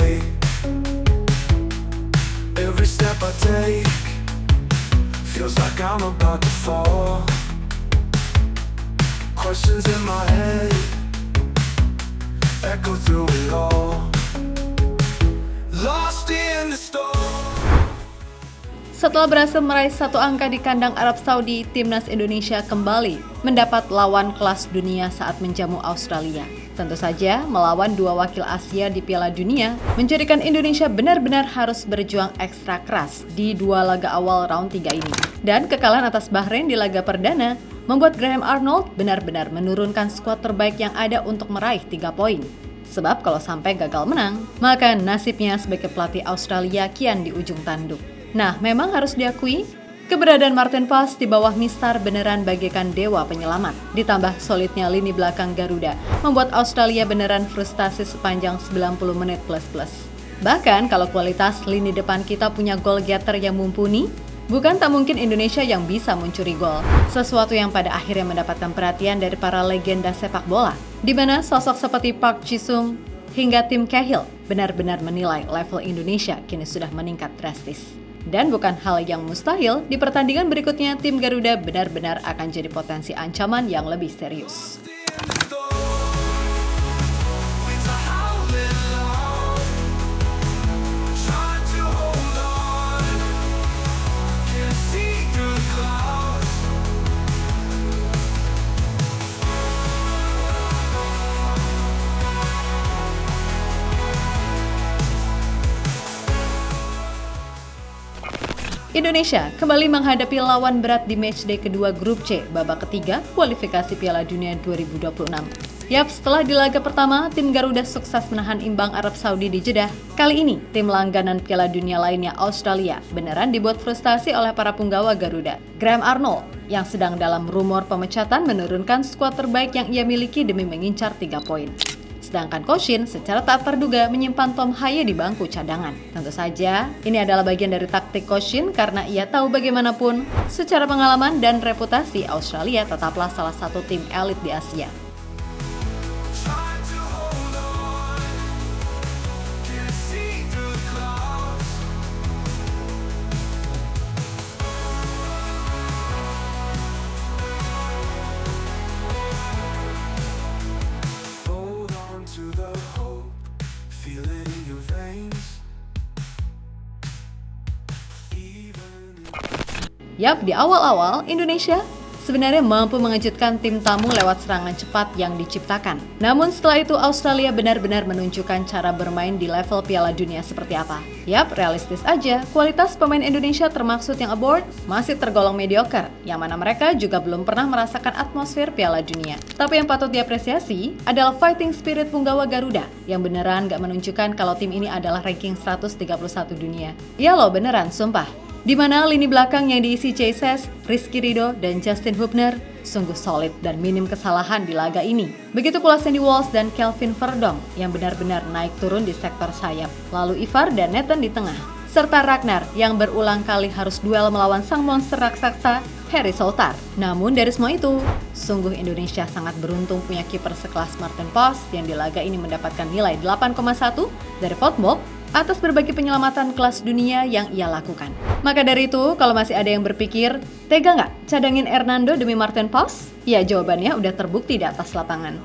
right. Every step I take feels like I'm about to fall. Questions in my head echo through it all. Lost in the storm. Setelah berhasil meraih satu angka di kandang Arab Saudi, timnas Indonesia kembali mendapat lawan kelas dunia saat menjamu Australia. Tentu saja, melawan dua wakil Asia di Piala Dunia menjadikan Indonesia benar-benar harus berjuang ekstra keras di dua laga awal round 3 ini. Dan kekalahan atas Bahrain di laga perdana membuat Graham Arnold benar-benar menurunkan skuad terbaik yang ada untuk meraih 3 poin. Sebab kalau sampai gagal menang, maka nasibnya sebagai pelatih Australia kian di ujung tanduk. Nah, memang harus diakui, keberadaan Maarten Vos di bawah Mistar beneran bagaikan dewa penyelamat. Ditambah solidnya lini belakang Garuda, membuat Australia beneran frustasi sepanjang 90 menit plus-plus. Bahkan kalau kualitas lini depan kita punya goal getter yang mumpuni, bukan tak mungkin Indonesia yang bisa mencuri gol. Sesuatu yang pada akhirnya mendapatkan perhatian dari para legenda sepak bola, di mana sosok seperti Park Ji-sung hingga Tim Cahill benar-benar menilai level Indonesia kini sudah meningkat drastis. Dan bukan hal yang mustahil, di pertandingan berikutnya tim Garuda benar-benar akan jadi potensi ancaman yang lebih serius. Indonesia kembali menghadapi lawan berat di matchday kedua grup C babak ketiga kualifikasi Piala Dunia 2026. Yap, setelah di laga pertama, tim Garuda sukses menahan imbang Arab Saudi di Jeddah. Kali ini, tim langganan Piala Dunia lainnya Australia beneran dibuat frustasi oleh para punggawa Garuda. Graham Arnold yang sedang dalam rumor pemecatan menurunkan skuad terbaik yang ia miliki demi mengincar 3 poin. Sedangkan Coach Shin secara tak terduga menyimpan Tom Haye di bangku cadangan. Tentu saja, ini adalah bagian dari taktik Coach Shin karena ia tahu bagaimanapun, secara pengalaman dan reputasi Australia tetaplah salah satu tim elit di Asia. Yap, di awal-awal Indonesia sebenarnya mampu mengejutkan tim tamu lewat serangan cepat yang diciptakan. Namun setelah itu Australia benar-benar menunjukkan cara bermain di level Piala Dunia seperti apa. Yap, realistis aja, kualitas pemain Indonesia termaksud yang aboard masih tergolong mediocre, yang mana mereka juga belum pernah merasakan atmosfer Piala Dunia. Tapi yang patut diapresiasi adalah fighting spirit punggawa Garuda, yang beneran gak menunjukkan kalau tim ini adalah ranking 131 dunia. Ya loh, beneran, sumpah. Di mana lini belakang yang diisi Chase, Rizky Ridho, dan Justin Hubner sungguh solid dan minim kesalahan di laga ini. Begitu pula Sandy Walsh dan Kelvin Verdong yang benar-benar naik turun di sektor sayap. Lalu Ivar dan Nathan di tengah. Serta Ragnar yang berulang kali harus duel melawan sang monster raksasa Harry Souttar. Namun dari semua itu, sungguh Indonesia sangat beruntung punya kiper sekelas Maarten Vos yang di laga ini mendapatkan nilai 8,1 dari VoteMob atas berbagai penyelamatan kelas dunia yang ia lakukan. Maka dari itu, kalau masih ada yang berpikir, tega nggak cadangin Hernando demi Maarten Vos? Ya, jawabannya udah terbukti di atas lapangan.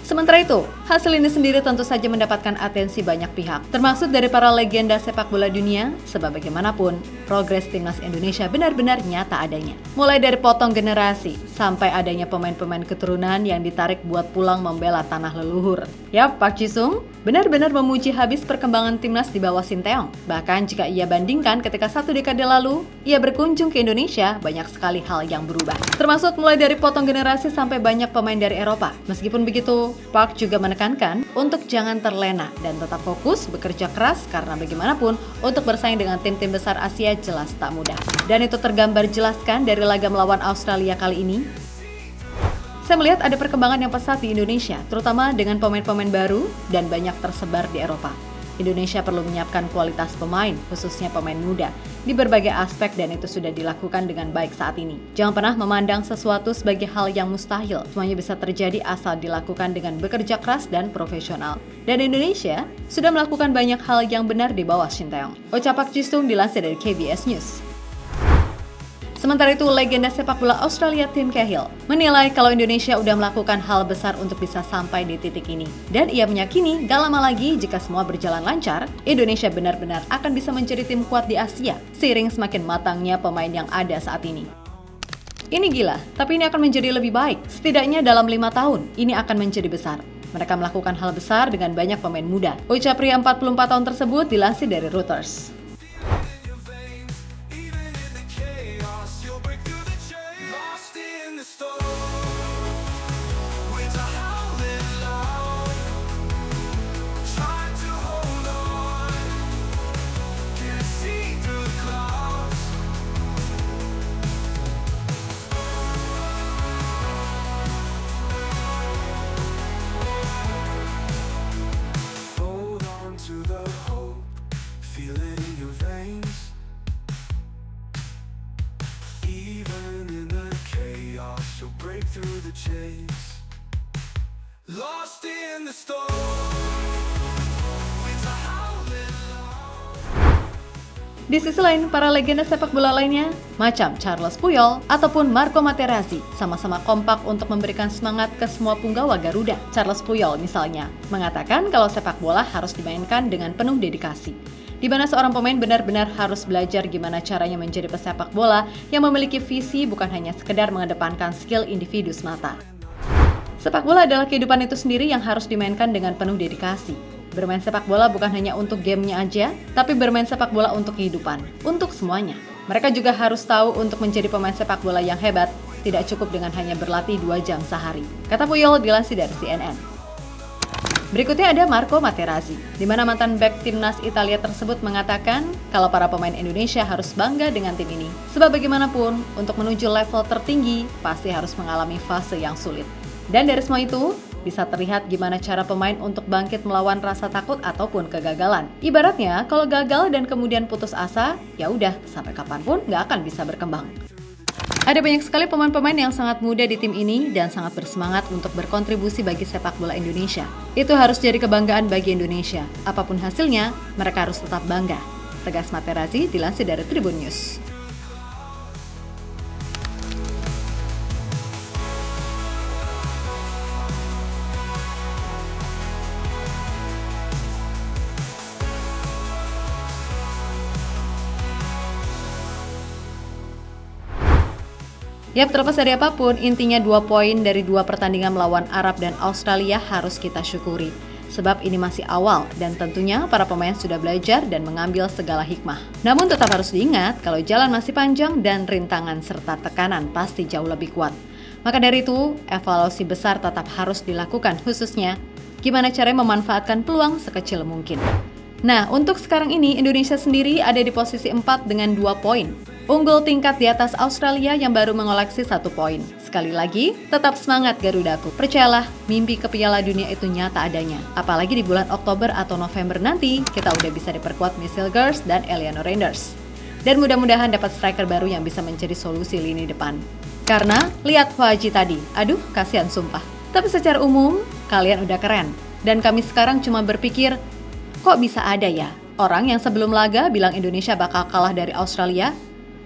Sementara itu, hasil ini sendiri tentu saja mendapatkan atensi banyak pihak, termasuk dari para legenda sepak bola dunia, sebab bagaimanapun, progres timnas Indonesia benar-benar nyata adanya. Mulai dari potong generasi, sampai adanya pemain-pemain keturunan yang ditarik buat pulang membela tanah leluhur. Yap, Park Ji-sung benar-benar memuji habis perkembangan timnas di bawah Sinteyong. Bahkan jika ia bandingkan ketika 1 dekade lalu, ia berkunjung ke Indonesia, banyak sekali hal yang berubah. Termasuk mulai dari potong generasi sampai banyak pemain dari Eropa. Meskipun begitu, Park juga menekankan menekankan untuk jangan terlena dan tetap fokus bekerja keras karena bagaimanapun untuk bersaing dengan tim-tim besar Asia jelas tak mudah. Dan itu tergambar jelaskan dari laga melawan Australia kali ini. Saya melihat ada perkembangan yang pesat di Indonesia, terutama dengan pemain-pemain baru dan banyak tersebar di Eropa. Indonesia perlu menyiapkan kualitas pemain, khususnya pemain muda, di berbagai aspek dan itu sudah dilakukan dengan baik saat ini. Jangan pernah memandang sesuatu sebagai hal yang mustahil. Semuanya bisa terjadi asal dilakukan dengan bekerja keras dan profesional. Dan Indonesia sudah melakukan banyak hal yang benar di bawah Shin Tae-yong. Ucap Park Ji-sung dilansir dari KBS News. Sementara itu, legenda sepak bola Australia Tim Cahill menilai kalau Indonesia udah melakukan hal besar untuk bisa sampai di titik ini. Dan ia meyakini gak lama lagi jika semua berjalan lancar, Indonesia benar-benar akan bisa menjadi tim kuat di Asia, seiring semakin matangnya pemain yang ada saat ini. Ini gila, tapi ini akan menjadi lebih baik. Setidaknya dalam 5 tahun, ini akan menjadi besar. Mereka melakukan hal besar dengan banyak pemain muda. Ucap pria 44 tahun tersebut dilansir dari Reuters. Break through the chase, lost in the storm. Di sisi lain, para legenda sepak bola lainnya, macam Charles Puyol ataupun Marco Materazzi, sama-sama kompak untuk memberikan semangat ke semua punggawa Garuda. Charles Puyol misalnya, mengatakan kalau sepak bola harus dimainkan dengan penuh dedikasi, di mana seorang pemain benar-benar harus belajar gimana caranya menjadi pesepak bola yang memiliki visi bukan hanya sekedar mengedepankan skill individu semata. Sepak bola adalah kehidupan itu sendiri yang harus dimainkan dengan penuh dedikasi. Bermain sepak bola bukan hanya untuk gamenya aja, tapi bermain sepak bola untuk kehidupan, untuk semuanya. Mereka juga harus tahu untuk menjadi pemain sepak bola yang hebat, tidak cukup dengan hanya berlatih 2 jam sehari. Kata Puyol dilansir dari CNN. Berikutnya ada Marco Materazzi, di mana mantan bek timnas Italia tersebut mengatakan kalau para pemain Indonesia harus bangga dengan tim ini. Sebab bagaimanapun, untuk menuju level tertinggi, pasti harus mengalami fase yang sulit. Dan dari semua itu, bisa terlihat gimana cara pemain untuk bangkit melawan rasa takut ataupun kegagalan. Ibaratnya, kalau gagal dan kemudian putus asa, ya udah, sampai kapanpun nggak akan bisa berkembang. Ada banyak sekali pemain-pemain yang sangat muda di tim ini dan sangat bersemangat untuk berkontribusi bagi sepak bola Indonesia. Itu harus jadi kebanggaan bagi Indonesia. Apapun hasilnya, mereka harus tetap bangga. Tegas Materazzi dilansir dari Tribun News. Yap, terlepas dari apapun, intinya 2 poin dari 2 pertandingan melawan Arab dan Australia harus kita syukuri. Sebab ini masih awal dan tentunya para pemain sudah belajar dan mengambil segala hikmah. Namun tetap harus diingat kalau jalan masih panjang dan rintangan serta tekanan pasti jauh lebih kuat. Maka dari itu, evaluasi besar tetap harus dilakukan, khususnya gimana caranya memanfaatkan peluang sekecil mungkin. Nah, untuk sekarang ini Indonesia sendiri ada di posisi 4 dengan 2 poin. Unggul tingkat di atas Australia yang baru mengoleksi 1 poin. Sekali lagi, tetap semangat Garudaku. Percayalah, mimpi ke Piala Dunia itu nyata adanya. Apalagi di bulan Oktober atau November nanti, kita udah bisa diperkuat Michelle Girls dan Eliano Reinders. Dan mudah-mudahan dapat striker baru yang bisa menjadi solusi lini depan. Karena, lihat Haji tadi, aduh kasihan sumpah. Tapi secara umum, kalian udah keren. Dan kami sekarang cuma berpikir, kok bisa ada ya orang yang sebelum laga bilang Indonesia bakal kalah dari Australia?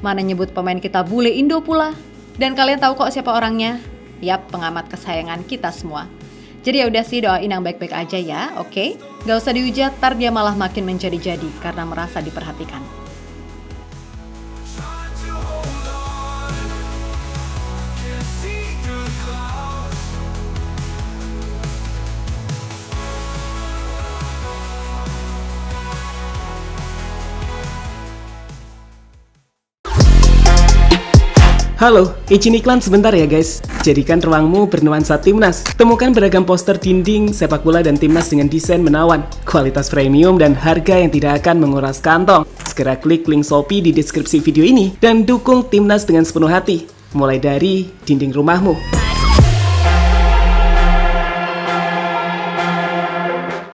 Mana nyebut pemain kita bule Indo pula. Dan kalian tahu kok siapa orangnya? Yap, pengamat kesayangan kita semua. Jadi ya udah sih, doain yang baik-baik aja ya, oke? Gak usah dihujat, ntar dia malah makin menjadi-jadi karena merasa diperhatikan. Halo, izin iklan sebentar ya guys. Jadikan ruangmu bernuansa Timnas. Temukan beragam poster dinding, sepak bola dan Timnas dengan desain menawan, kualitas premium dan harga yang tidak akan menguras kantong. Segera klik link Shopee di deskripsi video ini dan dukung Timnas dengan sepenuh hati. Mulai dari dinding rumahmu.